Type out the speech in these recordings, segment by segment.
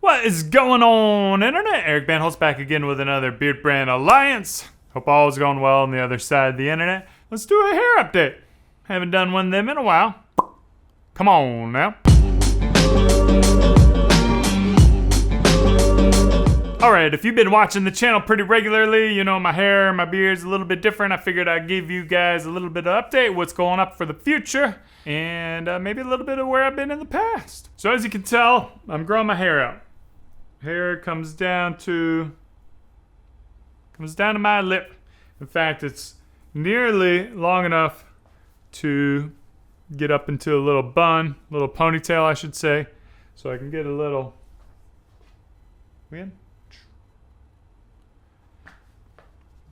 What is going on, internet? Eric Bandholz back again with another Beardbrand Alliance. Hope all is going well on the other side of the internet. Let's do a hair update. Haven't done one of them in a while. Come on now. Alright, if you've been watching the channel pretty regularly, you know my hair, my beard's a little bit different. I figured I'd give you guys a little bit of update, what's going up for the future, and maybe a little bit of where I've been in the past. So as you can tell, I'm growing my hair out. Hair comes down to my lip. In fact, it's nearly long enough to get up into a little bun, little ponytail, I should say, so I can get a little.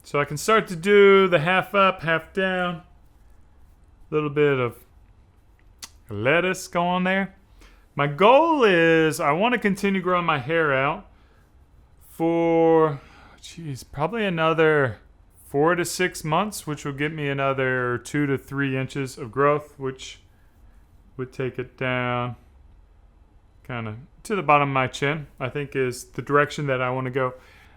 So I can start to do the half up, half down. A little bit of lettuce going there. My goal is I want to continue growing my hair out for, probably another 4 to 6 months, which will get me another 2 to 3 inches of growth, which would take it down kind of to the bottom of my chin, I think is the direction that I want to go.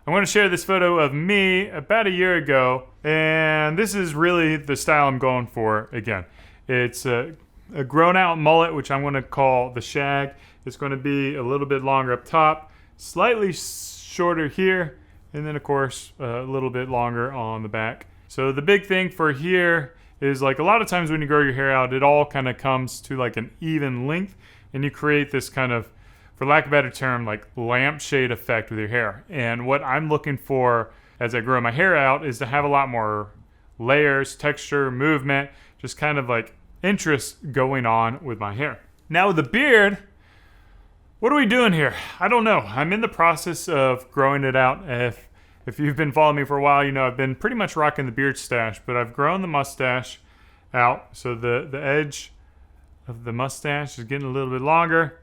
I'm going to share this photo of me about a year ago, and this is really the style I'm going for again. It's a grown out mullet, which I'm going to call the shag. It's going to be a little bit longer up top, slightly shorter here, and then of course a little bit longer on the back. So the big thing for here is, like, a lot of times when you grow your hair out, it all kind of comes to like an even length, and you create this kind of, for lack of a better term, like lampshade effect with your hair. And what I'm looking for as I grow my hair out is to have a lot more layers, texture, movement, just kind of like interest going on with my hair. Now with the beard, what are we doing here? I don't know. I'm in the process of growing it out. If you've been following me for a while, you know I've been pretty much rocking the beard stash, but I've grown the mustache out. So the edge of the mustache is getting a little bit longer.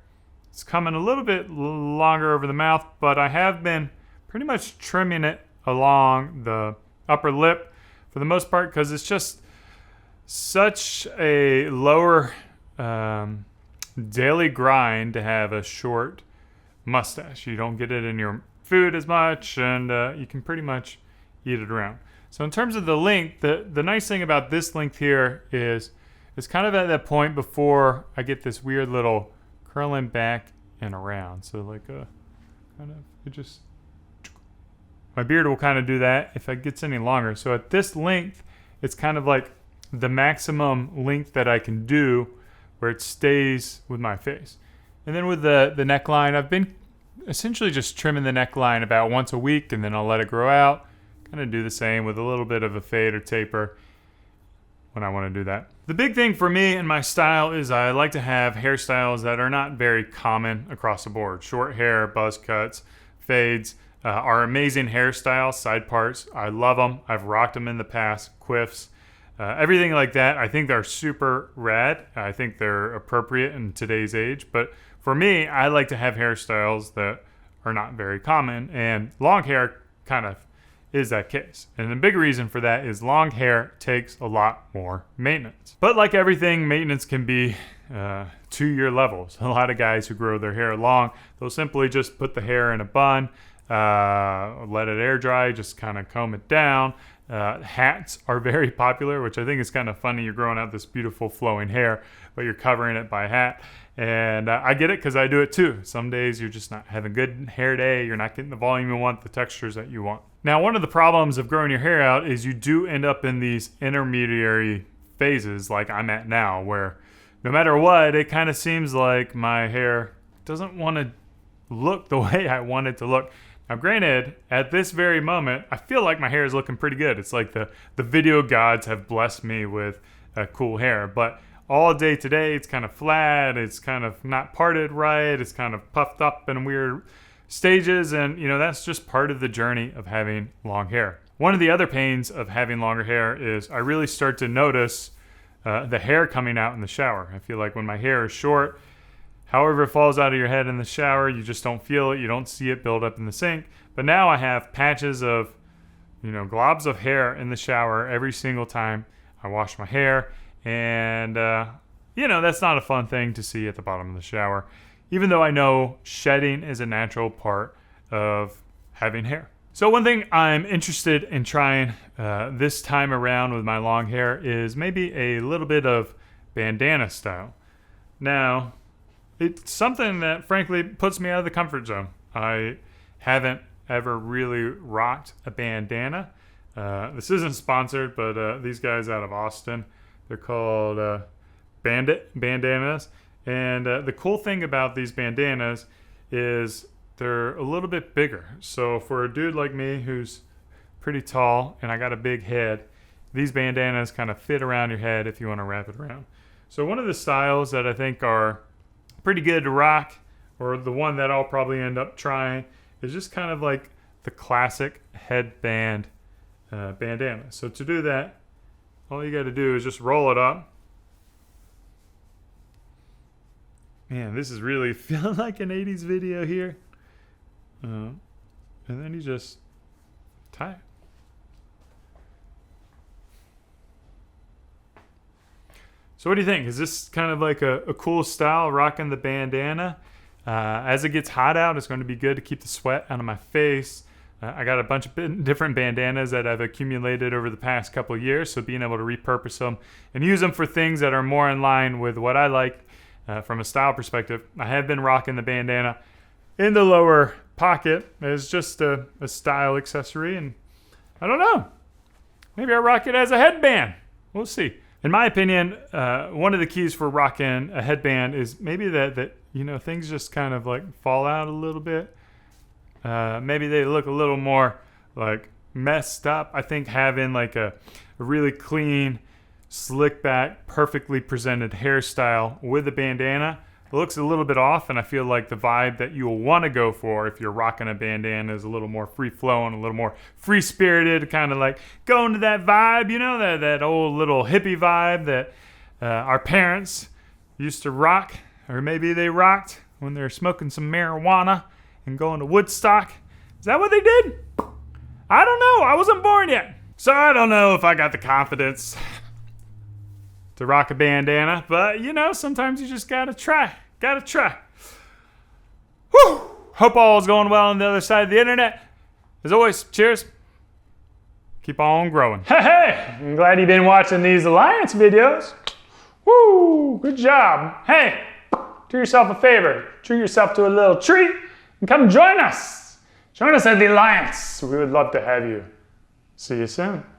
It's coming a little bit longer over the mouth, but I have been pretty much trimming it along the upper lip for the most part, because it's just such a lower daily grind to have a short mustache. You don't get it in your food as much, and you can pretty much eat it around. So in terms of the length, the nice thing about this length here is it's kind of at that point before I get this weird little curling back and around. So like my beard will kind of do that if it gets any longer. So at this length, it's kind of like the maximum length that I can do where it stays with my face. And then with the neckline, I've been essentially just trimming the neckline about once a week, and then I'll let it grow out. Kind of do the same with a little bit of a fade or taper when I want to do that. The big thing for me and my style is I like to have hairstyles that are not very common across the board. Short hair, buzz cuts, fades are amazing hairstyles, side parts. I love them. I've rocked them in the past, quiffs, everything like that. I think they're super rad. I think they're appropriate in today's age. But for me, I like to have hairstyles that are not very common, and long hair kind of is that case. And the big reason for that is long hair takes a lot more maintenance. But like everything, maintenance can be 2-year levels. A lot of guys who grow their hair long, they'll simply just put the hair in a bun, let it air dry, just kind of comb it down. Hats are very popular, which I think is kind of funny. You're growing out this beautiful flowing hair, but you're covering it by a hat. And I get it, because I do it too. Some days you're just not having a good hair day. You're not getting the volume you want, the textures that you want. Now, one of the problems of growing your hair out is you do end up in these intermediary phases like I'm at now, where no matter what, it kind of seems like my hair doesn't want to look the way I want it to look. Now, granted, at this very moment, I feel like my hair is looking pretty good. It's like the video gods have blessed me with cool hair. But all day today, it's kind of flat. It's kind of not parted right. It's kind of puffed up in weird stages. And, you know, that's just part of the journey of having long hair. One of the other pains of having longer hair is I really start to notice the hair coming out in the shower. I feel like when my hair is short, however it falls out of your head in the shower, you just don't feel it. You don't see it build up in the sink. But now I have patches of, globs of hair in the shower every single time I wash my hair. And, that's not a fun thing to see at the bottom of the shower. even though I know shedding is a natural part of having hair. So one thing I'm interested in trying this time around with my long hair is maybe a little bit of bandana style. Now, it's something that frankly puts me out of the comfort zone. I haven't ever really rocked a bandana. This isn't sponsored, but these guys out of Austin, they're called Bandit bandanas. And the cool thing about these bandanas is they're a little bit bigger. So for a dude like me who's pretty tall and I got a big head, these bandanas kind of fit around your head if you want to wrap it around. So one of the styles that I think are pretty good to rock, or the one that I'll probably end up trying, is just kind of like the classic headband bandana. So to do that, all you got to do is just roll it up. Man, this is really feeling like an 80s video here. And then you just tie it. So what do you think? Is this kind of like a cool style, rocking the bandana? As it gets hot out, it's going to be good to keep the sweat out of my face. I got a bunch of different bandanas that I've accumulated over the past couple of years, so being able to repurpose them and use them for things that are more in line with what I like from a style perspective. I have been rocking the bandana in the lower pocket as just a style accessory, and I don't know, maybe I rock it as a headband. We'll see. In my opinion, one of the keys for rocking a headband is maybe that you know, things just kind of like fall out a little bit. Maybe they look a little more like messed up. I think having like a really clean, slick back, perfectly presented hairstyle with a bandana, it looks a little bit off, and I feel like the vibe that you'll want to go for if you're rocking a bandana is a little more free-flowing, a little more free-spirited, kind of like going to that vibe, you know, that old little hippie vibe that our parents used to rock, or maybe they rocked when they were smoking some marijuana and going to Woodstock. Is that what they did? I don't know. I wasn't born yet. So I don't know if I got the confidence to rock a bandana, but you know, sometimes you just gotta try. Whew! Hope all is going well on the other side of the internet. As always, cheers. Keep on growing. Hey, I'm glad you've been watching these Alliance videos. Woo, good job. Hey, do yourself a favor. Treat yourself to a little treat and come join us. Join us at the Alliance. We would love to have you. See you soon.